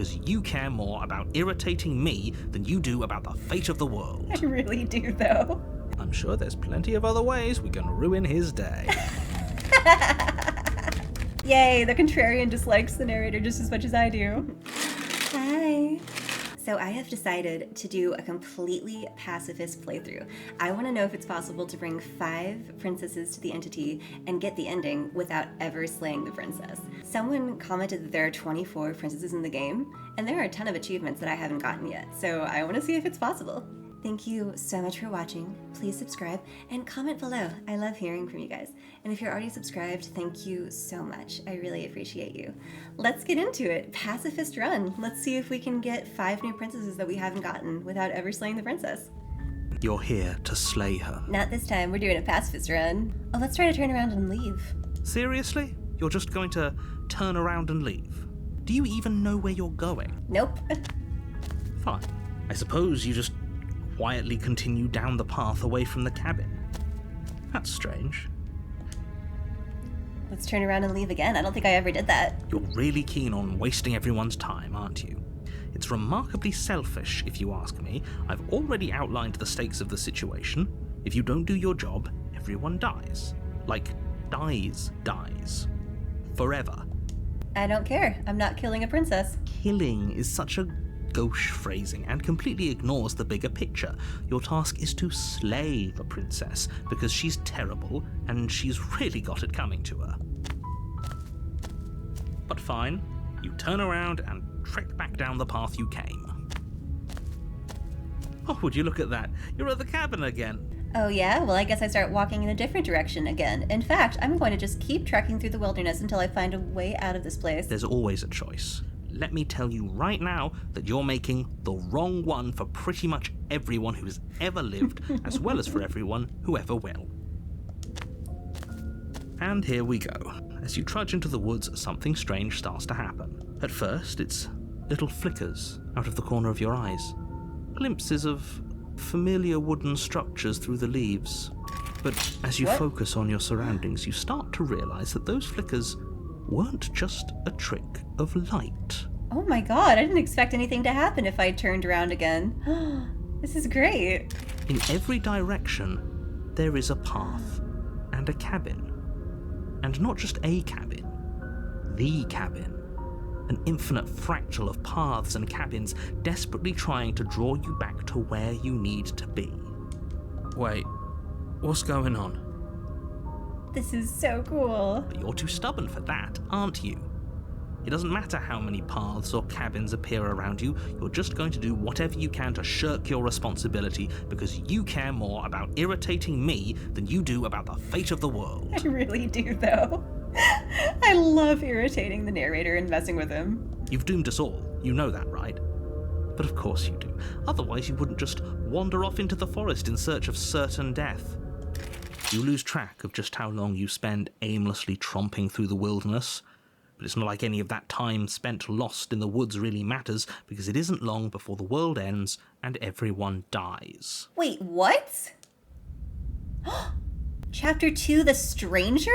because you care more about irritating me than you do about the fate of the world. I really do, though. I'm sure there's plenty of other ways we can ruin his day. Yay, the contrarian dislikes the narrator just as much as I do. Hi. So I have decided to do a completely pacifist playthrough. I want to know if it's possible to bring 5 princesses to the entity and get the ending without ever slaying the princess. Someone commented that there are 24 princesses in the game, and there are a ton of achievements that I haven't gotten yet, so I want to see if it's possible. Thank you so much for watching. Please subscribe and comment below. I love hearing from you guys. And if you're already subscribed, thank you so much. I really appreciate you. Let's get into it. Pacifist run. Let's see if we can get 5 new princesses that we haven't gotten without ever slaying the princess. You're here to slay her. Not this time. We're doing a pacifist run. Oh, let's try to turn around and leave. Seriously? You're just going to turn around and leave? Do you even know where you're going? Nope. Fine. I suppose you just quietly continue down the path away from the cabin. That's strange. Let's turn around and leave again. I don't think I ever did that. You're really keen on wasting everyone's time, aren't you? It's remarkably selfish, if you ask me. I've already outlined the stakes of the situation. If you don't do your job, everyone dies. Like, dies. Forever. I don't care. I'm not killing a princess. Killing is such a gauche phrasing and completely ignores the bigger picture. Your task is to slay the princess because she's terrible and she's really got it coming to her. But fine, you turn around and trek back down the path you came. Oh, would you look at that? You're at the cabin again. Oh yeah? Well, I guess I start walking in a different direction again. In fact, I'm going to just keep trekking through the wilderness until I find a way out of this place. There's always a choice. Let me tell you right now that you're making the wrong one for pretty much everyone who has ever lived, as well as for everyone who ever will. And here we go. As you trudge into the woods, something strange starts to happen. At first, it's little flickers out of the corner of your eyes. Glimpses of familiar wooden structures through the leaves. But as you focus on your surroundings, you start to realize that those flickers weren't just a trick of light. Oh my god, I didn't expect anything to happen if I turned around again. This is great. In every direction, there is a path and a cabin. And not just a cabin, the cabin. An infinite fractal of paths and cabins desperately trying to draw you back to where you need to be. Wait, what's going on? This is so cool. But you're too stubborn for that, aren't you? It doesn't matter how many paths or cabins appear around you, you're just going to do whatever you can to shirk your responsibility because you care more about irritating me than you do about the fate of the world. I really do, though. I love irritating the narrator and messing with him. You've doomed us all, you know that, right? But of course you do. Otherwise you wouldn't just wander off into the forest in search of certain death. You lose track of just how long you spend aimlessly tromping through the wilderness. But it's not like any of that time spent lost in the woods really matters, because it isn't long before the world ends and everyone dies. Wait, what? Chapter 2, The Stranger?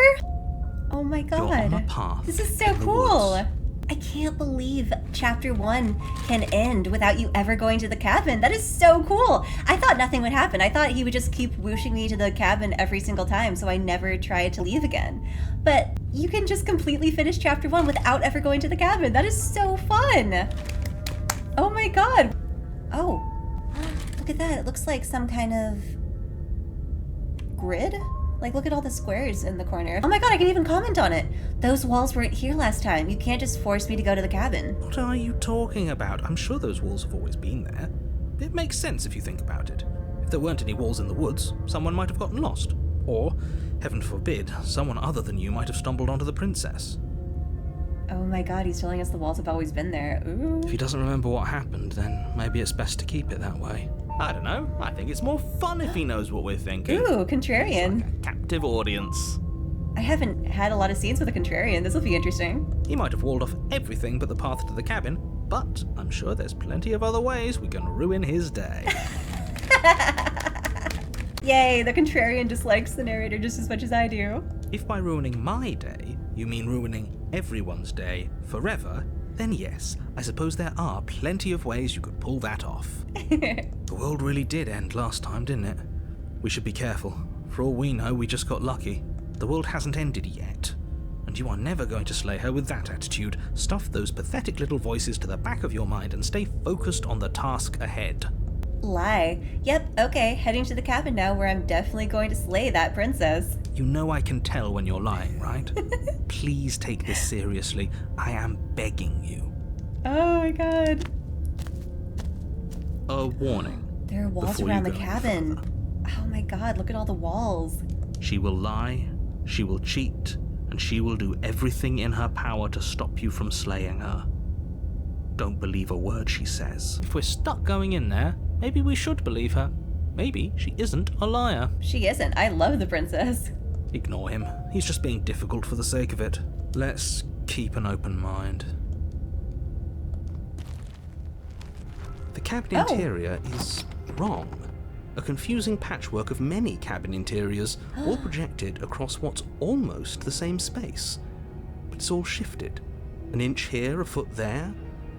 Oh my god. You're on a path. This is so cool. I can't believe Chapter 1 can end without you ever going to the cabin. That is so cool. I thought nothing would happen. I thought he would just keep whooshing me to the cabin every single time, so I never tried to leave again. But you can just completely finish Chapter 1 without ever going to the cabin. That is so fun. Oh my god. Oh, look at that. It looks like some kind of grid. Like, look at all the squares in the corner. Oh my god, I can even comment on it. Those walls weren't here last time. You can't just force me to go to the cabin. What are you talking about? I'm sure those walls have always been there. It makes sense if you think about it. If there weren't any walls in the woods, someone might have gotten lost. Or, heaven forbid, someone other than you might have stumbled onto the princess. Oh my god, he's telling us the walls have always been there. Ooh. If he doesn't remember what happened, then maybe it's best to keep it that way. I don't know. I think it's more fun if he knows what we're thinking. Ooh, contrarian. Like a captive audience. I haven't had a lot of scenes with a contrarian. This will be interesting. He might have walled off everything but the path to the cabin, but I'm sure there's plenty of other ways we can ruin his day. Yay, the contrarian dislikes the narrator just as much as I do. If by ruining my day, you mean ruining everyone's day forever, then yes, I suppose there are plenty of ways you could pull that off. The world really did end last time, didn't it? We should be careful. For all we know, we just got lucky. The world hasn't ended yet. And you are never going to slay her with that attitude. Stuff those pathetic little voices to the back of your mind and stay focused on the task ahead. Lie. Yep, okay, heading to the cabin now where I'm definitely going to slay that princess. You know I can tell when you're lying, right? Please take this seriously. I am begging you. Oh my god. A warning. There are walls before you around the go any cabin. further. Oh my god, look at all the walls. She will lie, she will cheat, and she will do everything in her power to stop you from slaying her. Don't believe a word she says. If we're stuck going in there, maybe we should believe her. Maybe she isn't a liar. She isn't. I love the princess. Ignore him. He's just being difficult for the sake of it. Let's keep an open mind. The cabin interior is wrong. A confusing patchwork of many cabin interiors, all projected across what's almost the same space. But it's all shifted. An inch here, a foot there,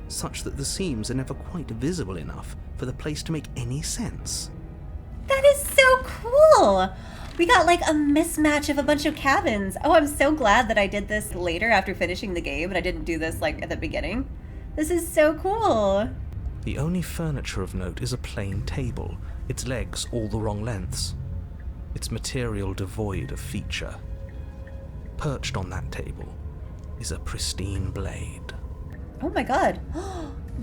such that the seams are never quite visible enough for the place to make any sense. That is so cool! We got like a mismatch of a bunch of cabins. Oh, I'm so glad that I did this later after finishing the game and I didn't do this like at the beginning. This is so cool. The only furniture of note is a plain table, its legs all the wrong lengths, its material devoid of feature. Perched on that table is a pristine blade. Oh my god.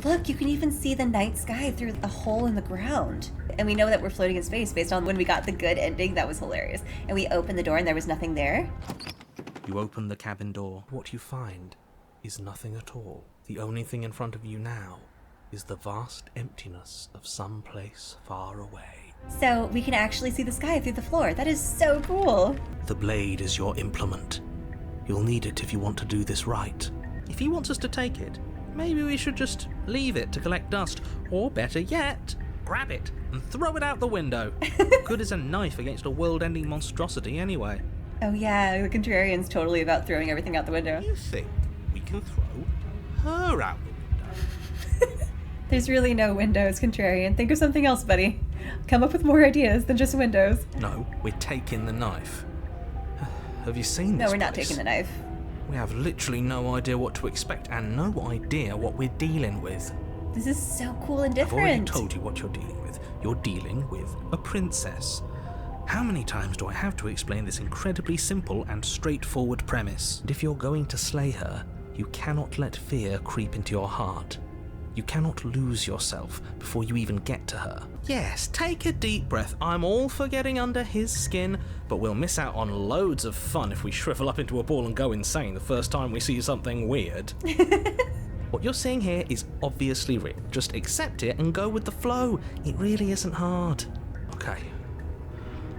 Look, you can even see the night sky through a hole in the ground. And we know that we're floating in space based on when we got the good ending. That was hilarious. And we opened the door and there was nothing there. You open the cabin door. What you find is nothing at all. The only thing in front of you now is the vast emptiness of some place far away. So we can actually see the sky through the floor. That is so cool. The blade is your implement. You'll need it if you want to do this right. If he wants us to take it, maybe we should just leave it to collect dust. Or better yet, grab it and throw it out the window. Good as a knife against a world-ending monstrosity anyway. Oh yeah, the contrarian's totally about throwing everything out the window. You think we can throw her out the window? There's really no windows, contrarian. Think of something else, buddy. Come up with more ideas than just windows. No, we're taking the knife. Have you seen this No, we're not place? taking the knife. We have literally no idea what to expect and no idea what we're dealing with. This is so cool and I've already different. told you what you're dealing with. You're dealing with a princess. How many times do I have to explain this incredibly simple and straightforward premise? And if you're going to slay her, you cannot let fear creep into your heart. You cannot lose yourself before you even get to her. Yes, take a deep breath. I'm all for getting under his skin, but we'll miss out on loads of fun if we shrivel up into a ball and go insane the first time we see something weird. What you're seeing here is obviously real. Just accept it and go with the flow. It really isn't hard.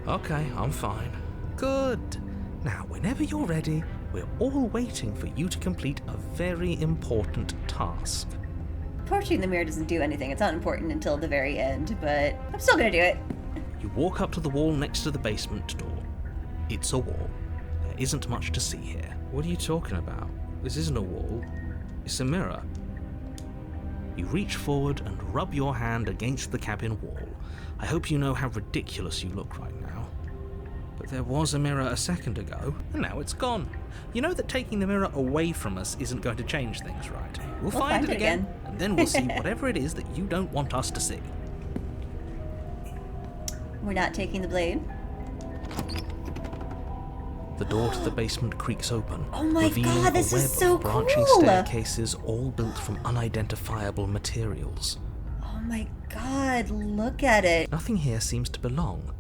Okay, I'm fine. Good. Now, whenever you're ready, we're all waiting for you to complete a very important task. Torching the mirror doesn't do anything. It's not important until the very end, but I'm still gonna do it. You walk up to the wall next to the basement door. It's a wall. There isn't much to see here. What are you talking about? This isn't a wall. It's a mirror. You reach forward and rub your hand against the cabin wall. I hope you know how ridiculous you look right now. But there was a mirror a second ago, and now it's gone. You know that taking the mirror away from us isn't going to change things, right? We'll find it again, and then we'll see whatever it is that you don't want us to see. We're not taking the blade. The door to the basement creaks open, Oh my revealing god, this a web is so of branching cool! staircases all built from unidentifiable materials. Oh my god, look at it. Nothing here seems to belong,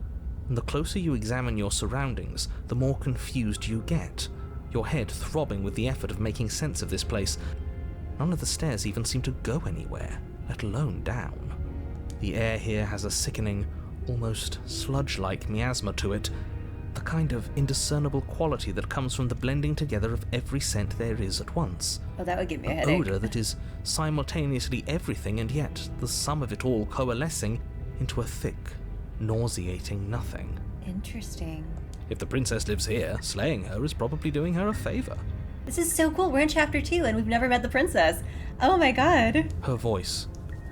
and the closer you examine your surroundings, the more confused you get, your head throbbing with the effort of making sense of this place. None of the stairs even seem to go anywhere, let alone down. The air here has a sickening, almost sludge-like miasma to it, the kind of indiscernible quality that comes from the blending together of every scent there is at once. Oh, that would give me a An headache. odour that is simultaneously everything and yet the sum of it all coalescing into a thick, nauseating nothing. Interesting. If the princess lives here, slaying her is probably doing her a favour. This is so cool. We're in chapter 2 and we've never met the princess. Oh my god. Her voice,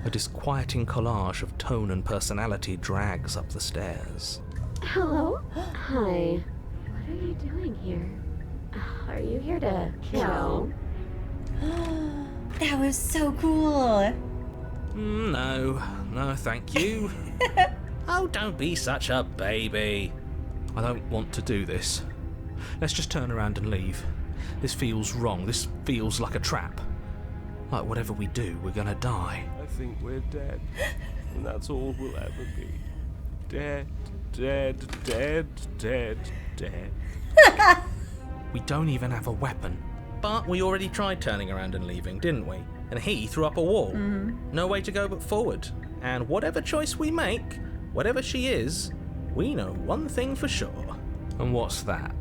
a disquieting collage of tone and personality, drags up the stairs. Hello? Hi. What are you doing here? Are you here to kill? That was so cool. No, thank you. Oh, don't be such a baby. I don't want to do this. Let's just turn around and leave. This feels wrong. This feels like a trap. Like whatever we do, we're gonna die. I think we're dead. And that's all we'll ever be. Dead, dead, dead, dead, dead. We don't even have a weapon. But we already tried turning around and leaving, didn't we? And he threw up a wall. No way to go but forward. And whatever choice we make, whatever she is, we know one thing for sure. And what's that?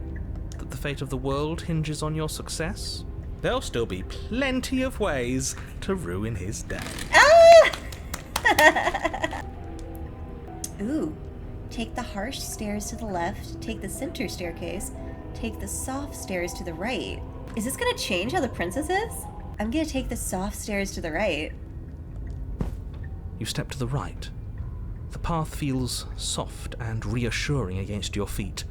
That the fate of the world hinges on your success? There'll still be plenty of ways to ruin his day. Ooh. Take the harsh stairs to the left, take the center staircase, take the soft stairs to the right. Is this gonna change how the princess is? I'm gonna take the soft stairs to the right. You step to the right. The path feels soft and reassuring against your feet.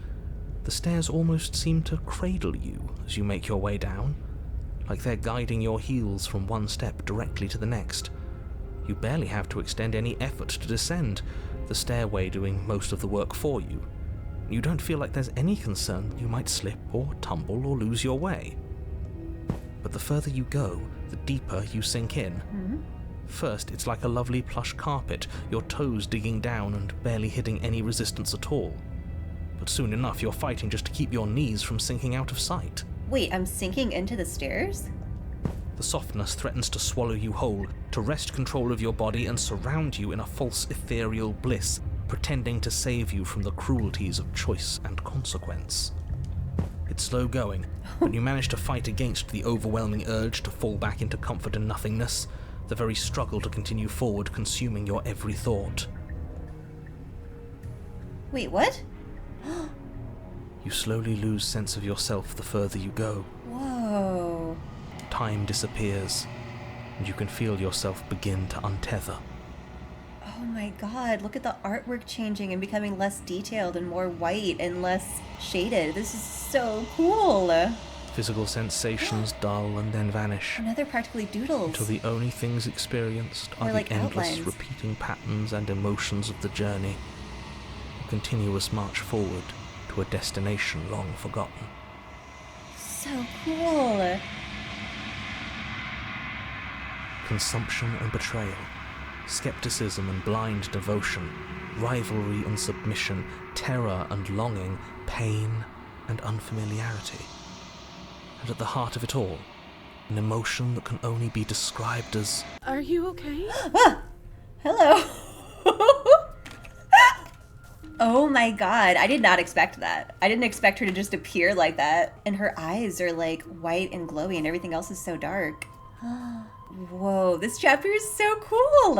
The stairs almost seem to cradle you as you make your way down, like they're guiding your heels from one step directly to the next. You barely have to extend any effort to descend, the stairway doing most of the work for you. You don't feel like there's any concern that you might slip or tumble or lose your way. But the further you go, the deeper you sink in. First, it's like a lovely plush carpet, your toes digging down and barely hitting any resistance at all. But soon enough, you're fighting just to keep your knees from sinking out of sight. Wait, I'm sinking into the stairs? The softness threatens to swallow you whole, to wrest control of your body and surround you in a false ethereal bliss, pretending to save you from the cruelties of choice and consequence. It's slow going, but you manage to fight against the overwhelming urge to fall back into comfort and nothingness, the very struggle to continue forward consuming your every thought. Wait, what? You slowly lose sense of yourself the further you go. Whoa. Time disappears, and you can feel yourself begin to untether. Oh my god, look at the artwork changing and becoming less detailed and more white and less shaded. This is so cool. Physical sensations dull and then vanish, And now they're practically doodles. until the only things experienced are Or the like endless outlines. repeating patterns and emotions of the journey. A continuous march forward to a destination long forgotten. So cool. Consumption and betrayal, skepticism and blind devotion, rivalry and submission, terror and longing, pain and unfamiliarity. And at the heart of it all, an emotion that can only be described as... Are you okay? Hello. Oh my god, I did not expect that. I didn't expect her to just appear like that. And her eyes are like white and glowy and everything else is so dark. Whoa, this chapter is so cool.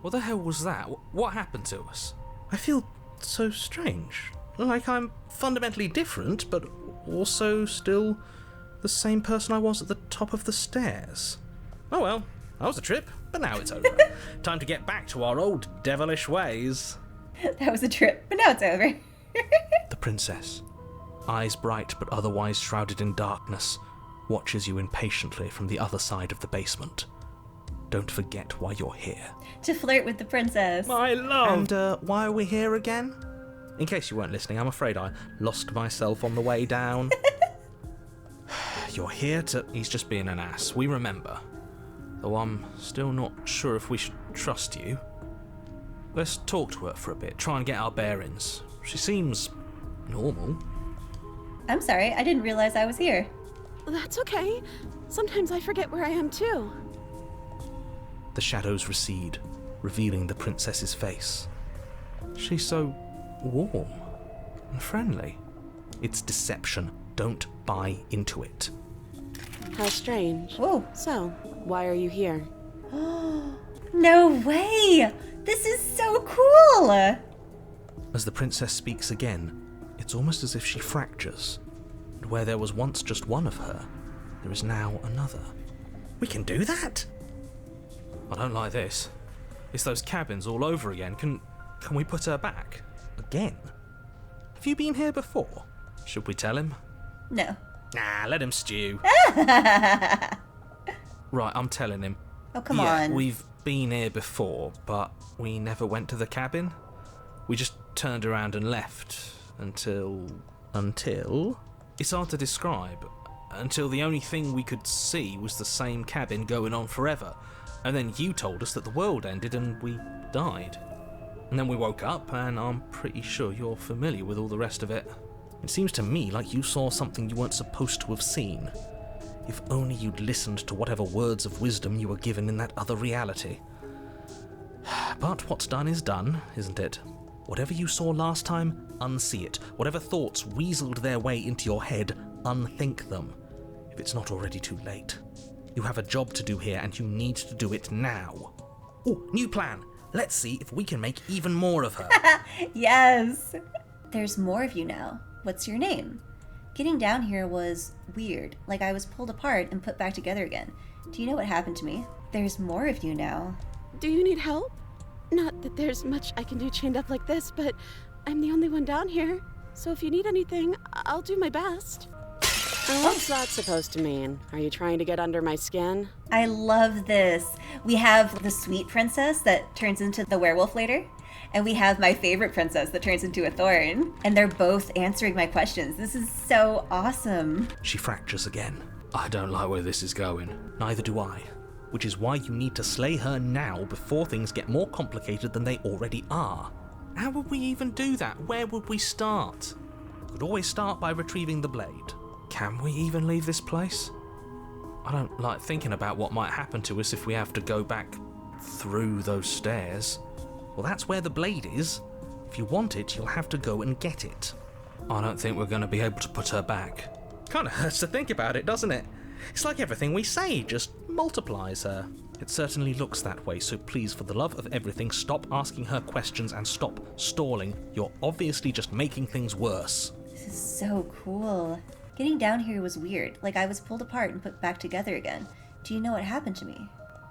What the hell was that? What happened to us? I feel so strange. Like I'm fundamentally different, but also still the same person I was at the top of the stairs. Oh well, that was a trip, but now it's over. Time to get back to our old devilish ways. That was a trip, but now it's over. The princess, eyes bright but otherwise shrouded in darkness, watches you impatiently from the other side of the basement. Don't forget why you're here. To flirt with the princess. My love! And why are we here again? In case you weren't listening, I'm afraid I lost myself on the way down. You're here to... He's just being an ass, we remember. Though I'm still not sure if we should trust you. Let's talk to her for a bit, try and get our bearings. She seems normal. I'm sorry, I didn't realize I was here. That's okay. Sometimes I forget where I am too. The shadows recede, revealing the princess's face. She's so warm and friendly. It's deception. Don't buy into it. How strange. Whoa. So, why are you here? No way! This is so cool! As the princess speaks again, it's almost as if she fractures. And where there was once just one of her, there is now another. We can do that? I don't like this. It's those cabins all over again. Can we put her back? Again? Have you been here before? Should we tell him? No. Nah, let him stew. Right, I'm telling him. Oh, come Yeah, on. we've been here before, but we never went to the cabin. We just turned around and left until... It's hard to describe. Until the only thing we could see was the same cabin going on forever. And then you told us that the world ended and we died. And then we woke up, and I'm pretty sure you're familiar with all the rest of it. It seems to me like you saw something you weren't supposed to have seen. If only you'd listened to whatever words of wisdom you were given in that other reality. But what's done is done, isn't it? Whatever you saw last time, unsee it. Whatever thoughts weaseled their way into your head, unthink them. If it's not already too late. You have a job to do here, and you need to do it now. Oh, new plan! Let's see if we can make even more of her. Yes! There's more of you now. What's your name? Getting down here was weird, like I was pulled apart and put back together again. Do you know what happened to me? There's more of you now. Do you need help? Not that there's much I can do chained up like this, but I'm the only one down here. So if you need anything, I'll do my best. What's that supposed to mean? Are you trying to get under my skin? I love this. We have the sweet princess that turns into the werewolf later, and we have my favorite princess that turns into a thorn, and they're both answering my questions. This is so awesome. She fractures again. I don't like where this is going. Neither do I. Which is why you need to slay her now before things get more complicated than they already are. How would we even do that? Where would we start? We could always start by retrieving the blade. Can we even leave this place? I don't like thinking about what might happen to us if we have to go back through those stairs. Well, that's where the blade is. If you want it, you'll have to go and get it. I don't think we're going to be able to put her back. Kind of hurts to think about it, doesn't it? It's like everything we say just multiplies her. It certainly looks that way, so please, for the love of everything, stop asking her questions and stop stalling. You're obviously just making things worse. This is so cool. Getting down here was weird, like I was pulled apart and put back together again. Do you know what happened to me?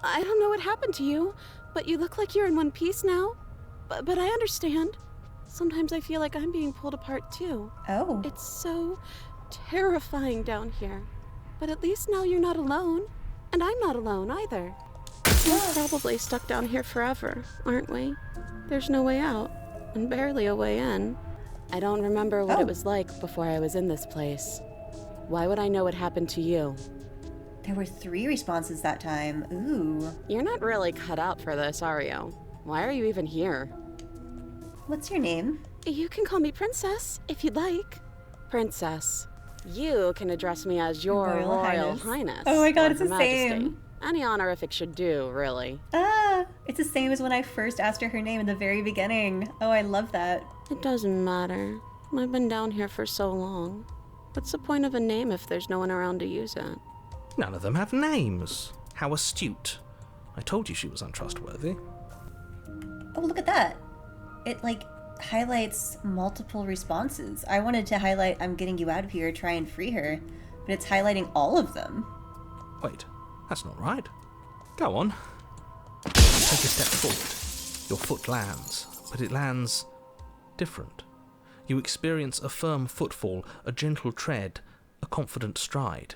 I don't know what happened to you, but you look like you're in one piece now. But I understand. Sometimes I feel like I'm being pulled apart too. Oh. It's so terrifying down here. But at least now you're not alone. And I'm not alone either. We're probably stuck down here forever, aren't we? There's no way out, and barely a way in. I don't remember what it was like before I was in this place. Why would I know what happened to you? There were 3 responses that time. Ooh. You're not really cut out for this, are you? Why are you even here? What's your name? You can call me Princess, if you'd like. Princess. You can address me as your Royal Highness. Oh my god, or it's the Her Majesty. same. Any honorific should do, really. Ah, it's the same as when I first asked her name in the very beginning. Oh, I love that. It doesn't matter. I've been down here for so long. What's the point of a name if there's no one around to use it? None of them have names. How astute. I told you she was untrustworthy. Oh, look at that. It, highlights multiple responses. I wanted to highlight I'm getting you out of here, try and free her, but it's highlighting all of them. Wait, that's not right. Go on. Take a step forward. Your foot lands, but it lands different. You experience a firm footfall, a gentle tread, a confident stride.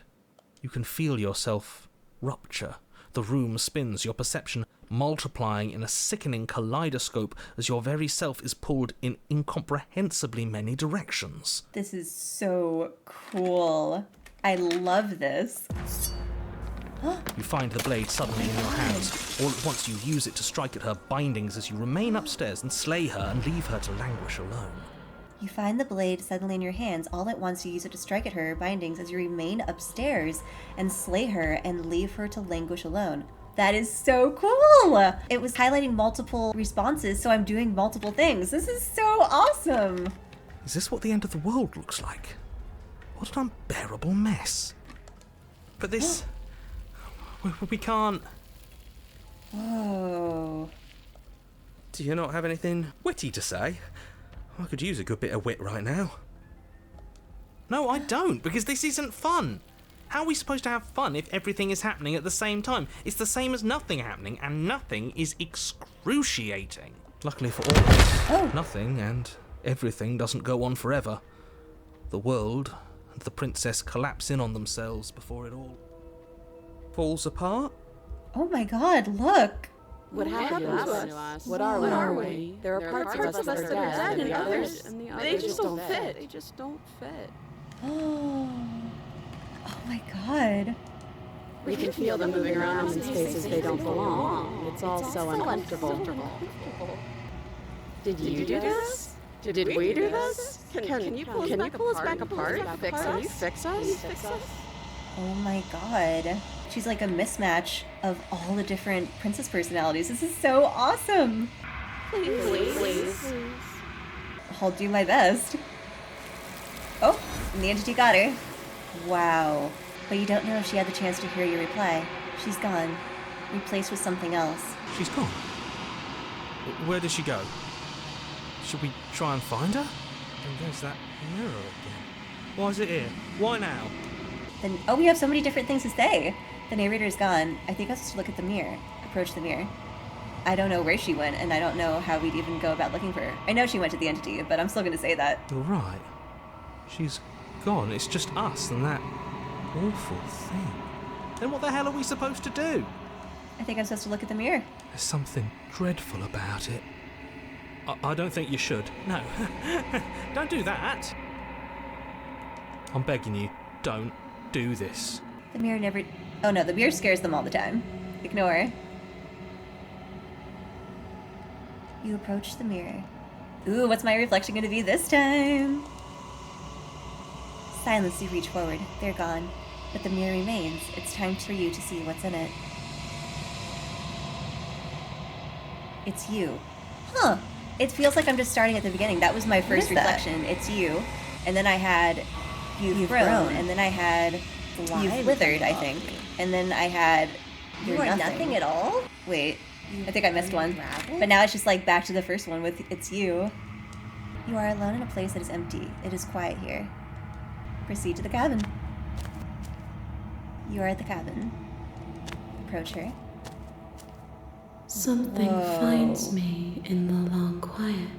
You can feel yourself rupture. The room spins, your perception multiplying in a sickening kaleidoscope as your very self is pulled in incomprehensibly many directions. This is so cool. I love this. You find the blade suddenly in your hands. All at once you use it to strike at her bindings as you remain upstairs and slay her and leave her to languish alone. You find the blade suddenly in your hands. All at once you use it to strike at her bindings as you remain upstairs and slay her and leave her to languish alone. That is so cool! It was highlighting multiple responses, so I'm doing multiple things. This is so awesome! Is this what the end of the world looks like? What an unbearable mess. But this... we can't... Whoa. Do you not have anything witty to say? I could use a good bit of wit right now. No, I don't, because this isn't fun. How are we supposed to have fun if everything is happening at the same time? It's the same as nothing happening, and nothing is excruciating. Luckily for all of us, nothing and everything doesn't go on forever. The world and the princess collapse in on themselves before it all falls apart. Oh my god, look! What happened to us? What are we? There are parts of us that are dead, and the others, they just don't fit. They just don't fit. Oh my god. We can feel them moving around in spaces they don't belong. It's all so uncomfortable. Did you do this? Did we do this? Can you pull us back apart? Fix us? Oh my god. She's like a mismatch of all the different princess personalities. This is so awesome. Please. I'll do my best. Oh, and the entity got her. Wow. But you don't know if she had the chance to hear your reply. She's gone. Replaced with something else. She's gone. Where did she go? Should we try and find her? And there's that mirror again. Why is it here? Why now? Then, oh, we have so many different things to say. The narrator's gone. I think I was supposed to look at the mirror. Approach the mirror. I don't know where she went, and I don't know how we'd even go about looking for her. I know she went to the entity, but I'm still going to say that. You're right. She's gone. It's just us and that awful thing. Then what the hell are we supposed to do? I think I'm supposed to look at the mirror. There's something dreadful about it. I don't think you should. No. Don't do that. I'm begging you, don't do this. The mirror never... Oh no, the mirror scares them all the time. Ignore. You approach the mirror. Ooh, what's my reflection going to be this time? Silence, you reach forward. They're gone. But the mirror remains. It's time for you to see what's in it. It's you. Huh. It feels like I'm just starting at the beginning. That was my first reflection. It's you. And then I had you've grown. And then I had you've withered, I think. And then I had you're nothing at all? Wait. I think I missed one. But now it's just like back to the first one with it's you. You are alone in a place that is empty. It is quiet here. Proceed to the cabin. You are at the cabin. Approach her. Something finds me in the long quiet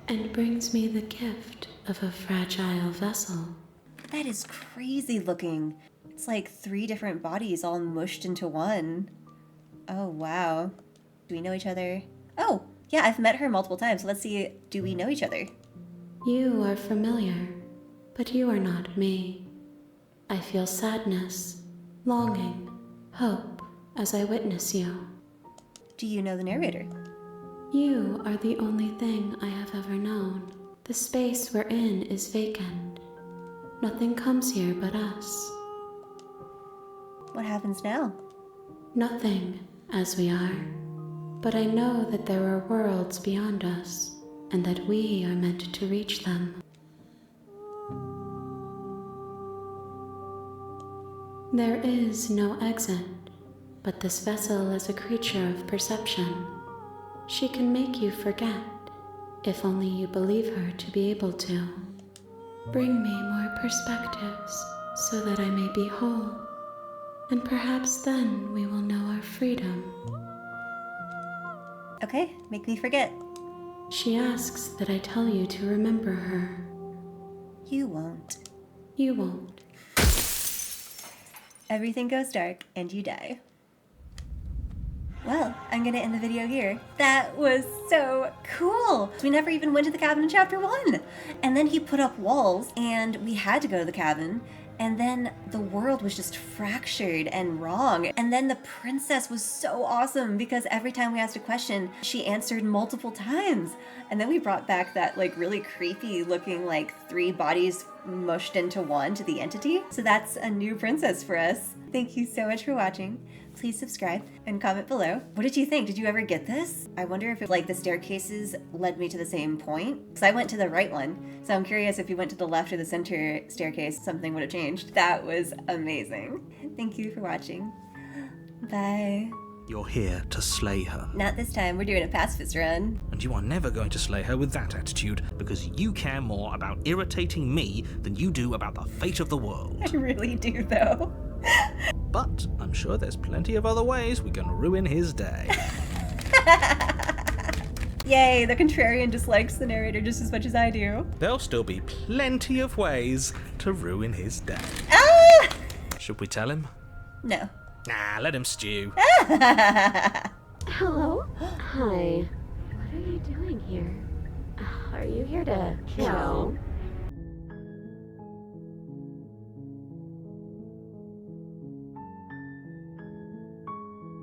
and brings me the gift of a fragile vessel. That is crazy looking. It's like 3 different bodies all mushed into one. Oh, wow. Do we know each other? Oh, yeah, I've met her multiple times. Let's see, do we know each other? You are familiar, but you are not me. I feel sadness, longing, hope as I witness you. Do you know the narrator? You are the only thing I have ever known. The space we're in is vacant. Nothing comes here but us. What happens now? Nothing, as we are. But I know that there are worlds beyond us, and that we are meant to reach them. There is no exit, but this vessel is a creature of perception. She can make you forget, if only you believe her to be able to. Bring me more perspectives, so that I may be whole, and perhaps then we will know our freedom. Okay, make me forget. She asks that I tell you to remember her. You won't. You won't. Everything goes dark and you die. Well, I'm gonna end the video here. That was so cool! We never even went to the cabin in chapter 1! And then he put up walls, and we had to go to the cabin, and then the world was just fractured and wrong. And then the princess was so awesome, because every time we asked a question, she answered multiple times. And then we brought back that like really creepy looking like 3 bodies mushed into one to the entity. So that's a new princess for us. Thank you so much for watching. Please subscribe and comment below. What did you think? Did you ever get this? I wonder if like the staircases led me to the same point. Because I went to the right one. So I'm curious if you went to the left or the center staircase, something would have changed. That was amazing. Thank you for watching. Bye. You're here to slay her. Not this time, we're doing a pacifist run. And you are never going to slay her with that attitude, because you care more about irritating me than you do about the fate of the world. I really do, though. But I'm sure there's plenty of other ways we can ruin his day. Yay, the contrarian dislikes the narrator just as much as I do. There'll still be plenty of ways to ruin his day. Ah! Should we tell him? No. Nah, let him stew. Hello? Hi. What are you doing here? Are you here to kill?